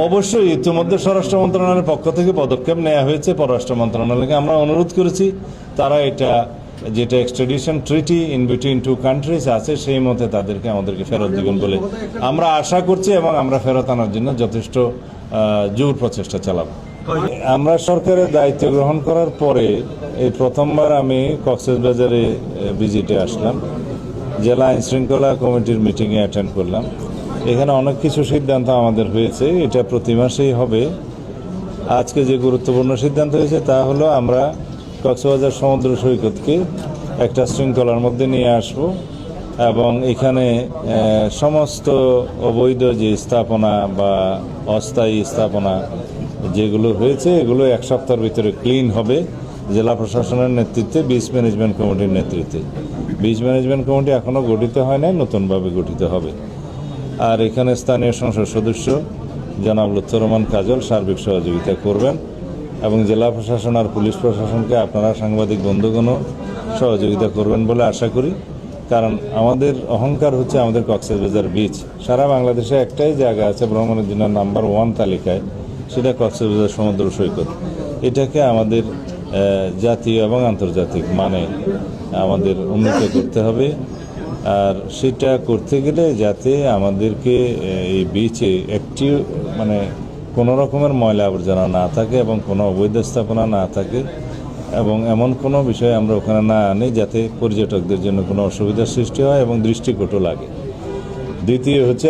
অবশ্যই ইতিমধ্যে স্বরাষ্ট্র মন্ত্রণালয়ের পক্ষ থেকে পদক্ষেপ নেওয়া হয়েছে। পররাষ্ট্র মন্ত্রণালয়কে আমরা অনুরোধ করেছি তারা এটা যেটা extradition treaty in between two countries আছে সেই মতে তাদেরকে আমাদেরকে ফেরত দিবেন বলে আমরা আশা করছি, এবং আমরা ফেরত আনার জন্য যথেষ্ট জোর প্রচেষ্টা চালাব। আমরা সরকারের দায়িত্ব গ্রহণ করার পরে এই প্রথমবার আমি কক্সবাজারে ভিজিটে আসলাম, জেলা আইন শৃঙ্খলা কমিটির মিটিংয়ে অ্যাটেন্ড করলাম। এখানে অনেক কিছু সিদ্ধান্ত আমাদের হয়েছে, এটা প্রতি মাসেই হবে। আজকে যে গুরুত্বপূর্ণ সিদ্ধান্ত হয়েছে তা হলো আমরা কক্সবাজার সমুদ্র সৈকতকে একটা শৃঙ্খলার মধ্যে নিয়ে আসব এবং এখানে সমস্ত অবৈধ যে স্থাপনা বা অস্থায়ী স্থাপনা যেগুলো হয়েছে এগুলো এক সপ্তাহের ভিতরে ক্লিন হবে জেলা প্রশাসনের নেতৃত্বে, বিচ ম্যানেজমেন্ট কমিটির নেতৃত্বে। বিচ ম্যানেজমেন্ট কমিটি এখনও গঠিত হয় নাই, নতুনভাবে গঠিত হবে। আর এখানে স্থানীয় সংসদ সদস্য জনাব লুৎফর রহমান কাজল সার্বিক সহযোগিতা করবেন এবং জেলা প্রশাসন আর পুলিশ প্রশাসনকে আপনারা সাংবাদিক বন্ধুগণও সহযোগিতা করবেন বলে আশা করি। কারণ আমাদের অহংকার হচ্ছে আমাদের কক্সবাজার বিচ। সারা বাংলাদেশে একটাই জায়গা আছে ভ্রমণের জন্য নাম্বার 1 তালিকায়, সেটা কক্সবাজার সমুদ্র সৈকত। এটাকে আমাদের জাতীয় এবং আন্তর্জাতিক মানে আমাদের উন্নত করতে হবে। আর সেটা করতে গেলে যাতে আমাদেরকে এই বিচে একটি মানে কোনো রকমের ময়লা আবর্জনা না থাকে এবং কোনো অবৈধ স্থাপনা না থাকে এবং এমন কোনো বিষয় আমরা ওখানে না আনি যাতে পর্যটকদের জন্য কোনো অসুবিধার সৃষ্টি হয় এবং দৃষ্টিকটু লাগে। দ্বিতীয় হচ্ছে